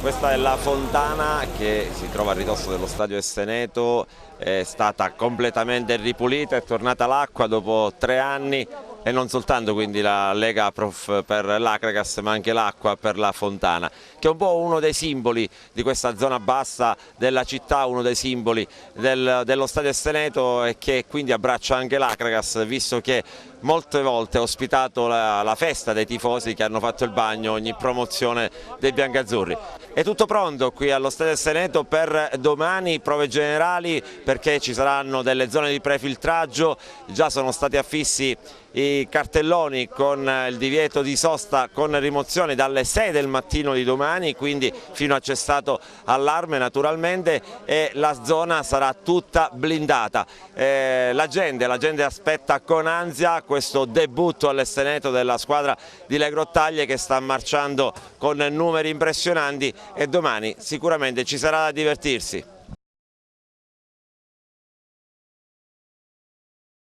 Questa è la fontana che si trova a ridosso dello stadio Esseneto, è stata completamente ripulita, è tornata l'acqua dopo 3 anni e non soltanto quindi la Lega Prof per l'Acragas ma anche l'acqua per la fontana, che è un po' uno dei simboli di questa zona bassa della città, uno dei simboli dello stadio Esseneto e che quindi abbraccia anche l'Acragas, visto che molte volte ha ospitato la festa dei tifosi che hanno fatto il bagno ogni promozione dei biancazzurri. È tutto pronto qui allo Stadio Esseneto per domani, prove generali, perché ci saranno delle zone di prefiltraggio, già sono stati affissi i cartelloni con il divieto di sosta con rimozione dalle 6 del mattino di domani, quindi fino a cessato allarme naturalmente, e la zona sarà tutta blindata. La gente aspetta con ansia questo debutto all'Esseneto della squadra di Le Grottaglie, che sta marciando con numeri impressionanti, e domani sicuramente ci sarà da divertirsi.